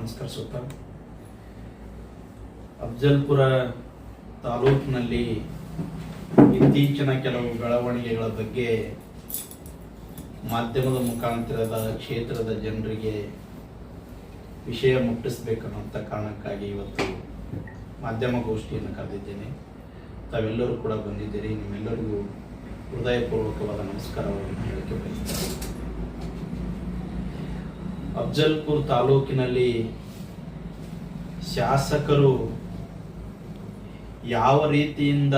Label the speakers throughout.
Speaker 1: ನಮಸ್ಕರಿಸುತ್ತಾ ಅಫಜಲ್ಪುರ ತಾಲೂಕಿನಲ್ಲಿ ಇತ್ತೀಚಿನ ಕೆಲವು ಬೆಳವಣಿಗೆಗಳ ಬಗ್ಗೆ ಮಾಧ್ಯಮದ ಮುಖಾಂತರದ ಕ್ಷೇತ್ರದ ಜನರಿಗೆ ವಿಷಯ ಮುಟ್ಟಿಸಬೇಕನ್ನುವಂಥ ಕಾರಣಕ್ಕಾಗಿ ಇವತ್ತು ಮಾಧ್ಯಮಗೋಷ್ಠಿಯನ್ನು ಕರೆದಿದ್ದೇನೆ. ತಾವೆಲ್ಲರೂ ಕೂಡ ಬಂದಿದ್ದೀರಿ. ನಿಮ್ಮೆಲ್ಲರಿಗೂ ಹೃದಯಪೂರ್ವಕವಾದ ನಮಸ್ಕಾರವನ್ನು ಹೇಳಕ್ಕೆ ಬಯಸ್ತೇನೆ. ಅಫಜಲ್ಪುರ ತಾಲೂಕಿನಲ್ಲಿ ಶಾಸಕರು ಯಾವ ರೀತಿಯಿಂದ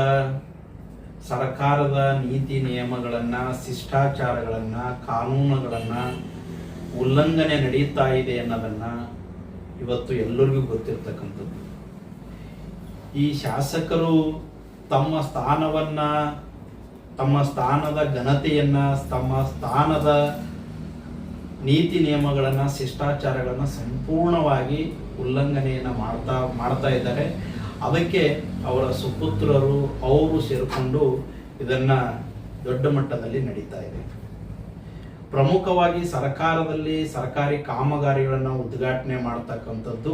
Speaker 1: ಸರ್ಕಾರದ ನೀತಿ ನಿಯಮಗಳನ್ನು, ಶಿಷ್ಟಾಚಾರಗಳನ್ನು, ಕಾನೂನುಗಳನ್ನು ಉಲ್ಲಂಘನೆ ನಡೀತಾ ಇದೆ ಅನ್ನೋದನ್ನು ಇವತ್ತು ಎಲ್ಲರಿಗೂ ಗೊತ್ತಿರ್ತಕ್ಕಂಥದ್ದು. ಈ ಶಾಸಕರು ತಮ್ಮ ಸ್ಥಾನವನ್ನು, ತಮ್ಮ ಸ್ಥಾನದ ಘನತೆಯನ್ನು, ತಮ್ಮ ಸ್ಥಾನದ ನೀತಿ ನಿಯಮಗಳನ್ನು, ಶಿಷ್ಟಾಚಾರಗಳನ್ನು ಸಂಪೂರ್ಣವಾಗಿ ಉಲ್ಲಂಘನೆಯನ್ನು ಮಾಡ್ತಾ ಇದ್ದಾರೆ. ಅದಕ್ಕೆ ಅವರ ಸುಪುತ್ರರು ಅವರು ಸೇರಿಕೊಂಡು ಇದನ್ನು ದೊಡ್ಡ ಮಟ್ಟದಲ್ಲಿ ನಡೀತಾ ಇದೆ. ಪ್ರಮುಖವಾಗಿ ಸರ್ಕಾರದಲ್ಲಿ ಸರ್ಕಾರಿ ಕಾಮಗಾರಿಗಳನ್ನು ಉದ್ಘಾಟನೆ ಮಾಡ್ತಕ್ಕಂಥದ್ದು,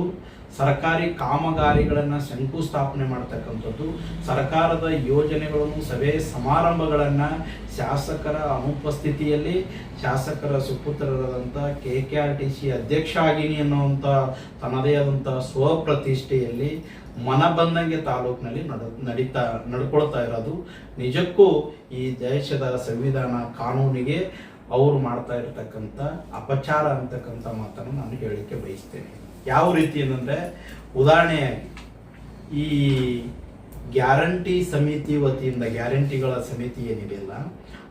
Speaker 1: ಸರ್ಕಾರಿ ಕಾಮಗಾರಿಗಳನ್ನು ಶಂಕುಸ್ಥಾಪನೆ ಮಾಡ್ತಕ್ಕಂಥದ್ದು, ಸರ್ಕಾರದ ಯೋಜನೆಗಳನ್ನು, ಸಭೆ ಸಮಾರಂಭಗಳನ್ನು ಶಾಸಕರ ಅನುಪಸ್ಥಿತಿಯಲ್ಲಿ ಶಾಸಕರ ಸುಪುತ್ರರಾದಂಥ KKRTC ಅಧ್ಯಕ್ಷ ಆಗಿನಿ ಅನ್ನುವಂಥ ತನ್ನದೇ ಆದಂಥ ಸ್ವಪ್ರತಿಷ್ಠೆಯಲ್ಲಿ ಮನ ಬಂದಂಗೆ ತಾಲೂಕಿನಲ್ಲಿ ನಡ್ಕೊಳ್ತಾ ಇರೋದು ನಿಜಕ್ಕೂ ಈ ದೇಶದ ಸಂವಿಧಾನ ಕಾನೂನಿಗೆ ಅವರು ಮಾಡ್ತಾ ಇರತಕ್ಕಂಥ ಅಪಚಾರ ಅಂತಕ್ಕಂಥ ಮಾತನ್ನು ನಾನು ಹೇಳಲಿಕ್ಕೆ ಬಯಸ್ತೇನೆ. ಯಾವ ರೀತಿ ಅಂತಂದರೆ, ಉದಾಹರಣೆಯಾಗಿ ಈ ಗ್ಯಾರಂಟಿ ಸಮಿತಿ ವತಿಯಿಂದ, ಗ್ಯಾರಂಟಿಗಳ ಸಮಿತಿ ಏನಿದೆಯಲ್ಲ,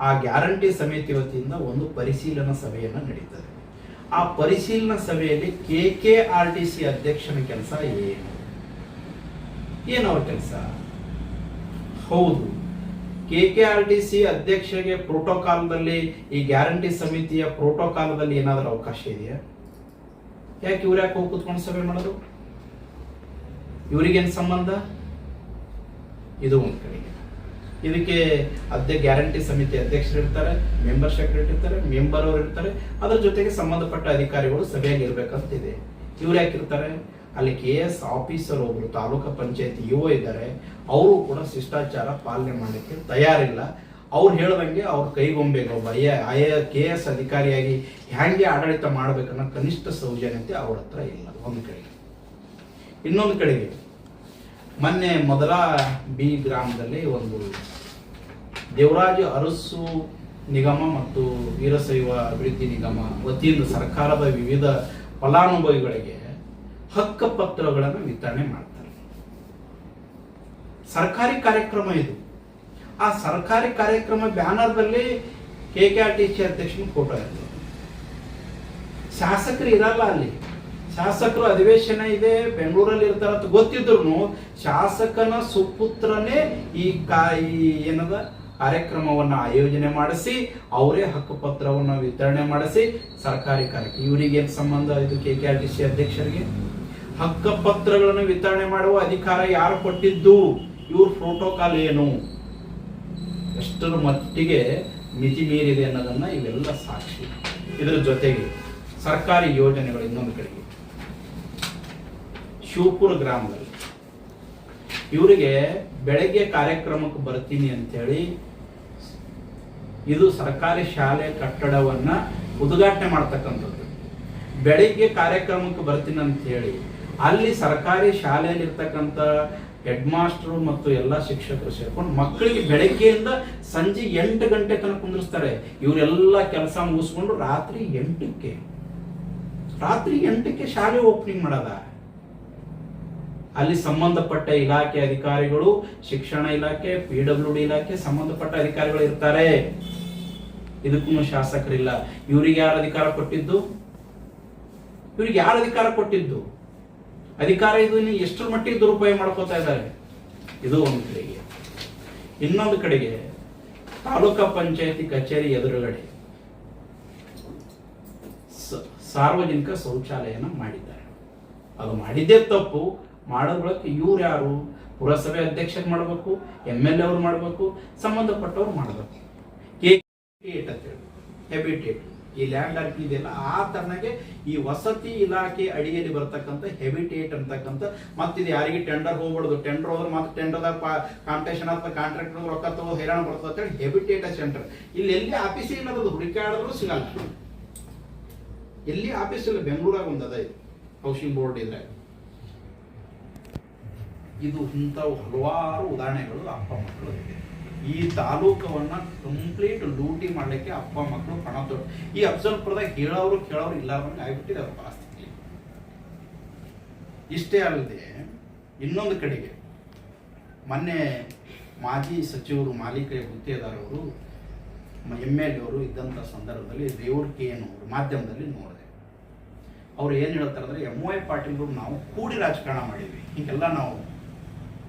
Speaker 1: ಆ ಗ್ಯಾರಂಟಿ ಸಮಿತಿ ವತಿಯಿಂದ ಒಂದು ಪರಿಶೀಲನಾ ಸಭೆಯನ್ನು ನಡೀತದೆ. ಆ ಪರಿಶೀಲನಾ ಸಭೆಯಲ್ಲಿ KKRTC ಅಧ್ಯಕ್ಷನ ಕೆಲಸ ಏನು ಅವ್ರ ಕೆಲಸ? ಹೌದು, KKRTC ಅಧ್ಯಕ್ಷಗೆ ಪ್ರೋಟೋಕಾಲ್ದಲ್ಲಿ, ಈ ಗ್ಯಾರಂಟಿ ಸಮಿತಿಯ ಪ್ರೋಟೋಕಾಲ್ದಲ್ಲಿ ಏನಾದರೂ ಅವಕಾಶ ಇದೆಯಾ? ಯಾಕೆ ಇವ್ರು ಯಾಕೆ ಹೋಗಿ ಕೂತ್ಕೊಂಡು ಸಭೆ ಮಾಡೋದು? ಇವರಿಗೇನು ಸಂಬಂಧ? ಇದು ಒಂದು ಕಡೆಗೆ. ಇದಕ್ಕೆ ಗ್ಯಾರಂಟಿ ಸಮಿತಿ ಅಧ್ಯಕ್ಷರು ಇರ್ತಾರೆ, ಮೆಂಬರ್ ಸೆಕ್ರೆಟರಿ ಇರ್ತಾರೆ, ಮೆಂಬರ್ ಅವರು ಇರ್ತಾರೆ, ಅದರ ಜೊತೆಗೆ ಸಂಬಂಧಪಟ್ಟ ಅಧಿಕಾರಿಗಳು ಸಭೆಯಾಗಿ ಇರ್ಬೇಕಂತಿದೆ. ಇವ್ರು ಯಾಕಿರ್ತಾರೆ? ಅಲ್ಲಿ KS ಆಫೀಸರ್ ಒಬ್ರು ತಾಲೂಕು ಪಂಚಾಯತಿ UO ಇದ್ದಾರೆ, ಅವರು ಕೂಡ ಶಿಷ್ಟಾಚಾರ ಪಾಲನೆ ಮಾಡಲಿಕ್ಕೆ ತಯಾರಿಲ್ಲ. ಅವ್ರು ಹೇಳ್ದಂಗೆ ಅವ್ರ ಕೈಗೊಂಬೆಗೆ ಒಬ್ಬ KS ಅಧಿಕಾರಿಯಾಗಿ ಹ್ಯಾಂಗೆ ಆಡಳಿತ ಮಾಡಬೇಕನ್ನೋ ಕನಿಷ್ಠ ಸೌಜನ್ಯತೆ ಅವ್ರ ಹತ್ರ ಇಲ್ಲ. ಒಂದು ಕಡೆಗೆ. ಇನ್ನೊಂದು ಕಡೆಗೆ, ಮೊನ್ನೆ ಮೊದಲ B ಗ್ರಾಮದಲ್ಲಿ ಒಂದು ದೇವರಾಜ ಅರಸು ನಿಗಮ ಮತ್ತು ವೀರಶೈವ ಅಭಿವೃದ್ಧಿ ನಿಗಮ ವತಿಯಿಂದ ಸರ್ಕಾರದ ವಿವಿಧ ಫಲಾನುಭವಿಗಳಿಗೆ ಹಕ್ಕುಪತ್ರಗಳನ್ನು ವಿತರಣೆ ಮಾಡ್ತಾರೆ. ಸರ್ಕಾರಿ ಕಾರ್ಯಕ್ರಮ ಇದು. ಆ ಸರ್ಕಾರಿ ಕಾರ್ಯಕ್ರಮ ಬ್ಯಾನರ್ದಲ್ಲಿ KKRTC ಅಧ್ಯಕ್ಷನ ಫೋಟೋ ಇರ್ತದೆ. ಶಾಸಕರು ಇರಲ್ಲ ಅಲ್ಲಿ. ಶಾಸಕರು ಅಧಿವೇಶನ ಇದೆ, ಬೆಂಗಳೂರಲ್ಲಿ ಇರ್ತಾರ ಅಂತ ಗೊತ್ತಿದ್ರು ಶಾಸಕನ ಸುಪುತ್ರನೇ ಈ ಏನದ ಕಾರ್ಯಕ್ರಮವನ್ನು ಆಯೋಜನೆ ಮಾಡಿಸಿ ಅವರೇ ಹಕ್ಕುಪತ್ರವನ್ನು ವಿತರಣೆ ಮಾಡಿಸಿ ಸರ್ಕಾರಿ ಕಾರ್ಯಕ್ರಮ. ಇವರಿಗೇನು ಸಂಬಂಧ? ಇದು KKRTC ಅಧ್ಯಕ್ಷರಿಗೆ ಹಕ್ಕುಪತ್ರಗಳನ್ನು ವಿತರಣೆ ಮಾಡುವ ಅಧಿಕಾರ ಯಾರು ಕೊಟ್ಟಿದ್ದು? ಇವ್ರ ಪ್ರೋಟೋಕಾಲ್ ಏನು, ಎಷ್ಟರ ಮಟ್ಟಿಗೆ ಮಿತಿ ಮೀರಿದೆ ಅನ್ನೋದನ್ನ ಇವೆಲ್ಲ ಸಾಕ್ಷಿ. ಇದರ ಜೊತೆಗೆ ಸರ್ಕಾರಿ ಯೋಜನೆಗಳು ಇನ್ನೊಂದು ಕಡೆಗೆ, ಶಿವಪುರ ಗ್ರಾಮದಲ್ಲಿ ಇವರಿಗೆ ಬೆಳಗ್ಗೆ ಕಾರ್ಯಕ್ರಮಕ್ಕೆ ಬರ್ತೀನಿ ಅಂತೇಳಿ ಇದು ಸರ್ಕಾರಿ ಶಾಲೆ ಕಟ್ಟಡವನ್ನ ಉದ್ಘಾಟನೆ ಮಾಡ್ತಕ್ಕಂಥದ್ದು. ಬೆಳಿಗ್ಗೆ ಕಾರ್ಯಕ್ರಮಕ್ಕೆ ಬರ್ತೀನಿ ಅಂತ ಹೇಳಿ ಅಲ್ಲಿ ಸರ್ಕಾರಿ ಶಾಲೆಯಲ್ಲಿ ಇರ್ತಕ್ಕಂಥ ಹೆಡ್ ಮಾಸ್ಟರು ಮತ್ತು ಎಲ್ಲ ಶಿಕ್ಷಕರು ಸೇರ್ಕೊಂಡು ಮಕ್ಕಳಿಗೆ ಬೆಳಗ್ಗೆಯಿಂದ ಸಂಜೆ 8 ಗಂಟೆ ತನಕ ಕುಂದಿರ್ಸ್ತಾರೆ. ಇವರೆಲ್ಲ ಕೆಲಸ ಮುಗಿಸ್ಕೊಂಡು ರಾತ್ರಿ 8ಕ್ಕೆ ಶಾಲೆ ಓಪನಿಂಗ್ ಮಾಡದ. ಅಲ್ಲಿ ಸಂಬಂಧಪಟ್ಟ ಇಲಾಖೆ ಅಧಿಕಾರಿಗಳು, ಶಿಕ್ಷಣ ಇಲಾಖೆ, PWD ಇಲಾಖೆ ಸಂಬಂಧಪಟ್ಟ ಅಧಿಕಾರಿಗಳು ಇರ್ತಾರೆ. ಇದಕ್ಕೂ ಶಾಸಕರಿಲ್ಲ. ಇವರಿಗೆ ಯಾರು ಅಧಿಕಾರ ಕೊಟ್ಟಿದ್ದು? ಅಧಿಕಾರ ಇದು ಎಷ್ಟರ ಮಟ್ಟಿಗೆ ದುರುಪಯೋಗ ಮಾಡ್ಕೋತಾ ಇದ್ದಾರೆ. ಇದು ಒಂದು ಕಡೆಗೆ. ಇನ್ನೊಂದು ಕಡೆಗೆ ತಾಲೂಕಾ ಪಂಚಾಯತಿ ಕಚೇರಿ ಎದುರುಗಡೆ ಸಾರ್ವಜನಿಕ ಶೌಚಾಲಯನ ಮಾಡಿದ್ದಾರೆ. ಅದು ಮಾಡಿದ್ದೇ ತಪ್ಪು. ಮಾಡೋದಕ್ಕೆ ಇವ್ರು ಯಾರು? ಪುರಸಭೆ ಅಧ್ಯಕ್ಷರು ಮಾಡಬೇಕು, MLA ಅವರು ಮಾಡಬೇಕು, ಸಂಬಂಧಪಟ್ಟವ್ರು ಮಾಡಬೇಕು. ಹೆಬಿಟೇಟ್ ಈ ಲ್ಯಾಂಡ್ ಆರ್ಕ್ ಇದೆಯಲ್ಲ ಆ ತರನಾಗೆ ಈ ವಸತಿ ಇಲಾಖೆ ಅಡಿಯಲ್ಲಿ ಬರ್ತಕ್ಕಂಥ ಹೆಬಿಟೇಟ್ ಅಂತಕ್ಕಂಥ ಮತ್ತಿದು ಯಾರಿಗೆ ಟೆಂಡರ್ ಹೋಗ್ಬಾರ್ದು, ಟೆಂಡರ್ ಹೋದ್ರೆ ಮತ್ತೆ ಟೆಂಡರ್ದಾಗ ಕಾಂಪಿಟೇಷನ್ ಅಥವಾ ಕಾಂಟ್ರಾಕ್ಟರ್ ರೊಕ್ಕ ತಗೋ ಹೈರಾಣ ಬರ್ತದೆ ಅಂತೇಳಿ ಹೆಬಿಟೇಟ್ ಸೆಂಟರ್. ಇಲ್ಲಿ ಎಲ್ಲಿ ಆಫೀಸ್ ಇಲ್ಲದ ಹುಡುಕಾಡಿದ್ರು ಸಿಗಲ್ಲ, ಎಲ್ಲಿ ಆಫೀಸ್ ಇಲ್ಲ. ಬೆಂಗಳೂರಾಗ ಒಂದದ ಹೌಸಿಂಗ್ ಬೋರ್ಡ್ ಇದ್ರೆ. ಇದು ಇಂಥವು ಹಲವಾರು ಉದಾಹರಣೆಗಳು ಅಪ್ಪ ಮಕ್ಕಳು ಇದೆ. ಈ ತಾಲೂಕವನ್ನ ಕಂಪ್ಲೀಟ್ ಲೂಟಿ ಮಾಡ್ಲಿಕ್ಕೆ ಅಪ್ಪ ಮಕ್ಕಳು ಪಣ ತೊಟ್ಟು ಈ ಅಫ್ಜಲ್ಪುರದಾಗ ಹೇಳೋರು ಕೇಳೋರು ಇಲ್ಲಾರ್ದಂಗೆ ಆಗ್ಬಿಟ್ಟಿದೆ ಅವ್ರ ಪರಿಸ್ಥಿತಿ. ಇಷ್ಟೇ ಅಲ್ಲದೆ ಇನ್ನೊಂದು ಕಡೆಗೆ ಮೊನ್ನೆ ಮಾಜಿ ಸಚಿವರು ಮಾಲೀಕರ ಗುತ್ತೇದಾರವರು MLA ಅವರು ಇದ್ದಂಥ ಸಂದರ್ಭದಲ್ಲಿ ರೇವೂರ್ಕೇನ್ ಅವರು ಮಾಧ್ಯಮದಲ್ಲಿ ನೋಡಿದೆ. ಅವ್ರು ಏನು ಹೇಳ್ತಾರೆ ಅಂದರೆ MY ಪಾಟೀಲ್ ನಾವು ಕೂಡಿ ರಾಜಕಾರಣ ಮಾಡಿದ್ವಿ, ಹೀಗೆಲ್ಲ ನಾವು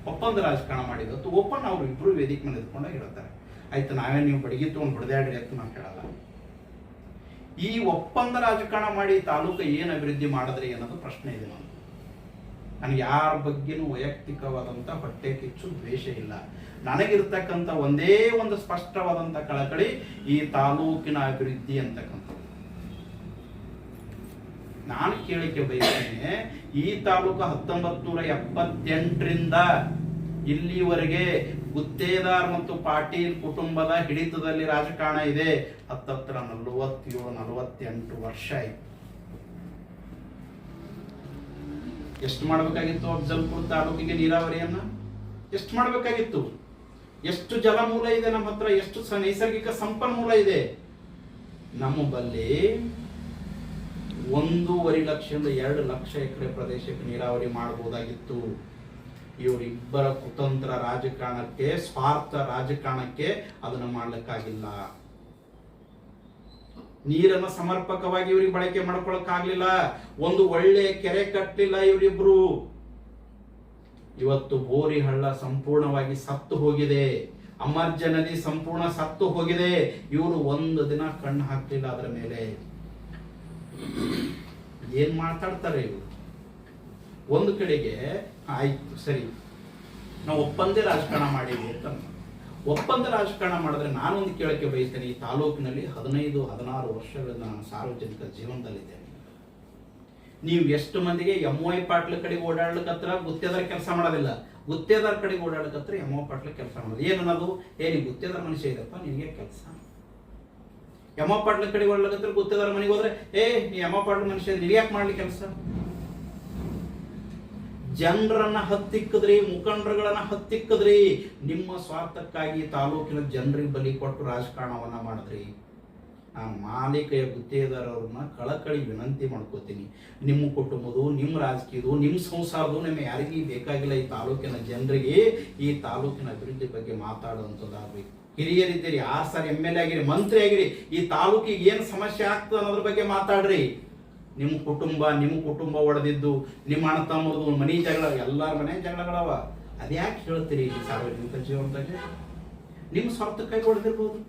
Speaker 1: ಒಪ್ಪಂದ ರಾಜಕಾರಣ ಮಾಡಿದ್ದು ಓಪನ್ ಅವ್ರು ಇಬ್ರು ವೇದಿಕೆ ಮೇಲೆ ಎತ್ಕೊಂಡಾಗ ಹೇಳ್ತಾರೆ. ಆಯ್ತು ನಾವೇ ನೀವು ಬಡಗಿ ತೊಗೊಂಡು ಬಡದಾಡ್ರಿ ಅಂತ ನಾನು ಹೇಳಲ್ಲ. ಈ ಒಪ್ಪಂದ ರಾಜಕಾರಣ ಮಾಡಿ ತಾಲೂಕು ಏನು ಅಭಿವೃದ್ಧಿ ಮಾಡಿದ್ರಿ ಅನ್ನೋದು ಪ್ರಶ್ನೆ ಇದೆ. ನನಗೆ ಯಾರ ಬಗ್ಗೆನೂ ವೈಯಕ್ತಿಕವಾದಂಥ ಹೊಟ್ಟೆ ಕಿಚ್ಚು ದ್ವೇಷ ಇಲ್ಲ. ನನಗಿರ್ತಕ್ಕಂಥ ಒಂದೇ ಒಂದು ಸ್ಪಷ್ಟವಾದಂಥ ಕಳಕಳಿ ಈ ತಾಲೂಕಿನ ಅಭಿವೃದ್ಧಿ ಅಂತಕ್ಕಂಥದ್ದು. ನಾನು ಕೇಳಿಕೆ ಬಯಸ್ತೇನೆ, ಈ ತಾಲೂಕು 1978ರಿಂದ ಇಲ್ಲಿವರೆಗೆ ಗುತ್ತೇದಾರ್ ಮತ್ತು ಪಾಟೀಲ್ ಕುಟುಂಬದ ಹಿಡಿತದಲ್ಲಿ ರಾಜಕಾರಣ ಇದೆ. 47-48 ವರ್ಷ ಆಯ್ತು. ಎಷ್ಟು ಮಾಡಬೇಕಾಗಿತ್ತು ಅಫ್ಜಲ್ಪುರ ತಾಲೂಕಿಗೆ ನೀರಾವರಿಯನ್ನ? ಎಷ್ಟು ಮಾಡಬೇಕಾಗಿತ್ತು? ಎಷ್ಟು ಜಲಮೂಲ ಇದೆ ನಮ್ಮ ಹತ್ರ, ಎಷ್ಟು ನೈಸರ್ಗಿಕ ಸಂಪನ್ಮೂಲ ಇದೆ ನಮ್ಮ ಬಲ್ಲಿ. 1.5 ಲಕ್ಷದಿಂದ 2 ಲಕ್ಷ ಎಕರೆ ಪ್ರದೇಶಕ್ಕೆ ನೀರಾವರಿ ಮಾಡಬಹುದಾಗಿತ್ತು. ಇವರಿಬ್ಬರ ಕುತಂತ್ರ ರಾಜಕಾರಣಕ್ಕೆ, ಸ್ವಾರ್ಥ ರಾಜಕಾರಣಕ್ಕೆ ಅದನ್ನು ಮಾಡ್ಲಿಕ್ಕಾಗಿಲ್ಲ. ನೀರನ್ನು ಸಮರ್ಪಕವಾಗಿ ಇವರಿಗೆ ಬಳಕೆ ಮಾಡ್ಕೊಳಕ್ಕಾಗ್ಲಿಲ್ಲ. ಒಂದು ಒಳ್ಳೆ ಕೆರೆ ಕಟ್ಟಲಿಲ್ಲ ಇವರಿಬ್ರು. ಇವತ್ತು ಬೋರಿ ಹಳ್ಳ ಸಂಪೂರ್ಣವಾಗಿ ಸತ್ತು ಹೋಗಿದೆ, ಅಮರ್ಜ ನದಿ ಸಂಪೂರ್ಣ ಸತ್ತು ಹೋಗಿದೆ. ಇವರು ಒಂದು ದಿನ ಕಣ್ಣು ಹಾಕ್ಲಿಲ್ಲ ಅದರ ಮೇಲೆ. ಏನ್ ಮಾತಾಡ್ತಾರೆ ಇವರು? ಒಂದು ಕಡೆಗೆ ಆಯ್ತು ಸರಿ, ನಾವು ಒಪ್ಪಂದೇ ರಾಜಕಾರಣ ಮಾಡೀವಿ ಅಂತ. ಒಪ್ಪಂದ ರಾಜಕಾರಣ ಮಾಡಿದ್ರೆ ನಾನೊಂದು ಕೇಳಕ್ಕೆ ಬಯಸ್ತೇನೆ. ಈ ತಾಲೂಕಿನಲ್ಲಿ 15-16 ವರ್ಷಗಳಿಂದ ನಾನು ಸಾರ್ವಜನಿಕ ಜೀವನದಲ್ಲಿದ್ದೇನೆ. ನೀವು ಎಷ್ಟು ಮಂದಿಗೆ MY ಪಾಟ್ಲ ಕಡೆಗೆ ಓಡಾಡ್ಲಿಕ್ಕತ್ರ ಗುತ್ತೇದಾರ ಕೆಲಸ ಮಾಡೋದಿಲ್ಲ, ಗುತ್ತೇದಾರ ಕಡೆಗೆ ಓಡಾಡ್ಲಿಕ್ಕತ್ರ MY ಪಾಟ್ಲ ಕೆಲಸ ಮಾಡೋದು. ಏನನ್ನೋದು? ನೀವು ಗುತ್ತೇದಾರ ಮನುಷ್ಯ ಇದಪ್ಪ, ನಿನಗೆ ಕೆಲಸ. MY ಪಾಟ್ಲ ಕಡೆಗೆ ಓಡಾಡ್ಲಿಕ್ಕತ್ರ ಗುತ್ತೇದಾರ ಮನೆಗೆ ಹೋದ್ರೆ ನೀ MY ಪಾಟ್ಲ ಮನುಷ್ಯ ನಿನಗೆ ಯಾಕೆ ಮಾಡ್ಲಿ ಕೆಲಸ? ಜನರನ್ನ ಹತ್ತಿಕ್ಕದ್ರಿ, ಮುಖಂಡರುಗಳನ್ನ ಹತ್ತಿಕ್ಕದ್ರಿ. ನಿಮ್ಮ ಸ್ವಾರ್ಥಕ್ಕಾಗಿ ತಾಲೂಕಿನ ಜನರಿಗೆ ಬಲಿ ಕೊಟ್ಟು ರಾಜಕಾರಣವನ್ನ ಮಾಡಿದ್ರಿ. ನಾನು ಮಾಲೀಕೆಯ ಗುತ್ತೇದಾರವ್ರನ್ನ ಕಳಕಳಿ ವಿನಂತಿ ಮಾಡ್ಕೋತೀನಿ. ನಿಮ್ಮ ಕುಟುಂಬದು, ನಿಮ್ಮ ರಾಜಕೀಯದು, ನಿಮ್ಮ ಸಂಸಾರದು ನಿಮಗೆ ಯಾರಿಗೂ ಬೇಕಾಗಿಲ್ಲ. ಈ ತಾಲೂಕಿನ ಜನರಿಗೆ ಈ ತಾಲೂಕಿನ ಅಭಿವೃದ್ಧಿ ಬಗ್ಗೆ ಮಾತಾಡುವಂಥದ್ದಾಗಬೇಕು. ಹಿರಿಯರಿದ್ದೀರಿ, 6 ಸಾರಿ MLA ಆಗಿರಿ, ಮಂತ್ರಿ ಆಗಿರಿ. ಈ ತಾಲೂಕಿಗೆ ಏನು ಸಮಸ್ಯೆ ಆಗ್ತದೆ ಅನ್ನೋದ್ರ ಬಗ್ಗೆ ಮಾತಾಡ್ರಿ. ನಿಮ್ಮ ಕುಟುಂಬ ಒಡೆದಿದ್ದು, ನಿಮ್ಮ ಅಣ್ಣ ತಮ್ಮದು ಮನೆ ಜಗಳ, ಎಲ್ಲರ ಮನೆ ಜಗಳಗಳವ. ಅದ್ಯಾಕೆ ಹೇಳ್ತೀರಿ? ಈ ಸಾರ್ವಜನಿಕ ಜೀವನದಾಗ ನಿಮ್ಮ ಸ್ವಾರ್ಥಕ್ಕಾಗಿ ಹೊಡೆದಿರ್ಬೋದು.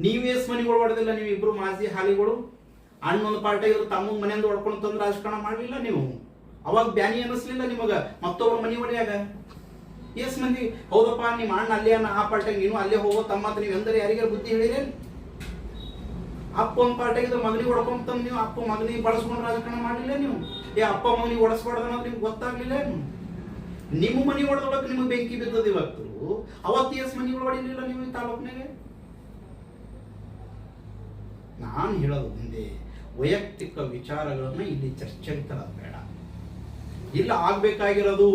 Speaker 1: ನೀವೇಸ್ ಮನೆಗಳು ಹೊಡೆದಿಲ್ಲ? ನೀವು ಇಬ್ರು ಮಾಜಿ ಹಾಲಿಗಳು ಅಣ್ಣೊಂದು ಪಾರ್ಟಿ ಇದ್ರು, ತಮ್ಮ ಮನೆಯಿಂದ ಹೊಡ್ಕೊಂಡು ತಂದು ರಾಜಕಾರಣ ಮಾಡಲಿಲ್ಲ ನೀವು. ಅವಾಗ ಬ್ಯಾನಿ ಅನ್ನಿಸ್ಲಿಲ್ಲ ನಿಮಗ ಮತ್ತೊಬ್ಬರ ಮನೆ ಹೊಡೆಯಾಗ? ಎಸ್ ಮಂದಿ ಹೌದಪ್ಪ, ನಿಮ್ಮ ಅಣ್ಣ ಅಲ್ಲೇ ಆ ಪಾರ್ಟಿಗೆ ನೀನು ಅಲ್ಲೇ ಹೋಗೋ ತಮ್ಮ ಅಂತ ನೀವು ಎಂದರೆ ಯಾರಿಗಾರು ಬುದ್ಧಿ ಹೇಳಿರೇನು? ಅಪ್ಪ ಒಂದು ಪಾರ್ಟಿಗೆ ಮಗನಿಗೆ ಹೊಡ್ಕೊಂತಂದು ನೀವು ಅಪ್ಪ ಮಗನಿಗೆ ಬಳಸ್ಕೊಂಡು ರಾಜಕಾರಣ ಮಾಡಲಿಲ್ಲ ನೀವು? ಅಪ್ಪ ಮಗನಿಗೆ ಹೊಡೆಸ್ಬಾರ್ದು ಅನ್ನೋದು ನಿಮ್ಗೆ ಗೊತ್ತಾಗ್ಲಿಲ್ಲ? ನಿಮ್ಮ ಮನೆ ಹೊಡೆದೊಳಕ್ಕೆ ನಿಮಗೆ ಬೆಂಕಿ ಬಿದ್ದದ. ಇವತ್ತು ಅವತ್ತು ಎಸ್ ಮನೆಗಳು ಹೊಡಿಲಿಲ್ಲ ನೀವು ಈ ತಾಲೂಕಿನಾಗೆ? ನಾನು ಹೇಳೋದು ಮುಂದೆ ವೈಯಕ್ತಿಕ ವಿಚಾರಗಳನ್ನ ಇಲ್ಲಿ ಚರ್ಚೆಗೆ ತರೋದು ಬೇಡ. ಇಲ್ಲ ಆಗ್ಬೇಕಾಗಿರೋದು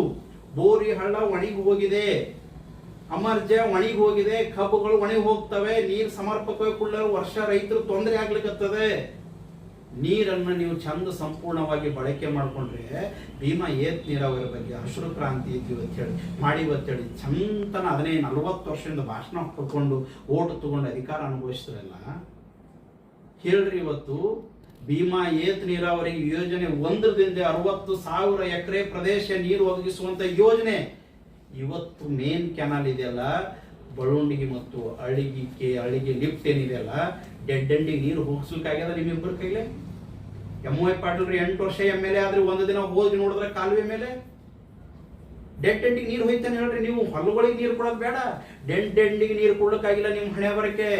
Speaker 1: ಬೋರಿ ಹಳ್ಳ ಒಣಗಿ ಹೋಗಿದೆ, ಅಮರ್ಜ ಒಣಗಿ ಹೋಗಿದೆ, ಕಬ್ಬುಗಳು ಒಣಗಿ ಹೋಗ್ತವೆ, ನೀರು ಸಮರ್ಪಕವಾಗಿ ಕುಳ್ಳರು ವರ್ಷ ರೈತರು ತೊಂದರೆ ಆಗ್ಲಿಕ್ಕತ್ತದೆ. ನೀರನ್ನು ನೀವು ಚಂದ ಸಂಪೂರ್ಣವಾಗಿ ಬಳಕೆ ಮಾಡ್ಕೊಂಡ್ರೆ ಭೀಮಾ ಏತ್ ನೀರಾವರಿ ಬಗ್ಗೆ ಹಸಿರು ಕ್ರಾಂತಿ ಮಾಡಿವತ್ತೇಳಿ ಚಂತನ ಅದನ್ನೇ 40 ವರ್ಷದಿಂದ ಭಾಷಣ ಕೊಟ್ಕೊಂಡು ಓಟು ತಗೊಂಡು ಅಧಿಕಾರ ಅನುಭವಿಸಿದ್ರಲ್ಲ. ಹೇಳ್ರಿ, ಇವತ್ತು ಭೀಮಾ ಏತ್ ನೀರಾವರಿ ಯೋಜನೆ 1ರಿಂದ 60,000 ಎಕರೆ ಪ್ರದೇಶ ನೀರು ಒದಗಿಸುವಂತ ಯೋಜನೆ. ಇವತ್ತು ಮೇನ್ ಕೆನಾಲ್ ಇದೆಯಲ್ಲ, ಬಳುಂಡಿಗೆ ಮತ್ತು ಅಳಿಗೆ ಲಿಫ್ಟ್ ಏನಿದೆಯಲ್ಲ, ಡೆಡ್ ಎಂಡಿಗೆ ನೀರು ಹೋಗಿಸ್ಲಿಕ್ಕಾಗ್ಯದ ನಿಮ್ಮಿಬ್ಬರ ಕೈಲೆ. MY ಪಾಟೀಲ್ 8 ವರ್ಷ MLA ಆದ್ರೆ ಒಂದು ದಿನ ಹೋಗಿ ನೋಡಿದ್ರೆ ಕಾಲುವೆ ಮೇಲೆ ಡೆಡ್ ಎಂಡಿಗೆ ನೀರು ಹೋಯ್ತಾನೆ ಹೇಳ್ರಿ. ನೀವು ಹೊಲಗಳಿಗೆ ನೀರು ಕೊಡೋದು ಬೇಡ, ಡೆಡ್ ಎಂಡಿಗೆ ನೀರು ಕೊಡ್ಲಿಕ್ಕಾಗಿಲ್ಲ ನಿಮ್ಮ ಹಣೆ ಬರಕ್ಕೆ.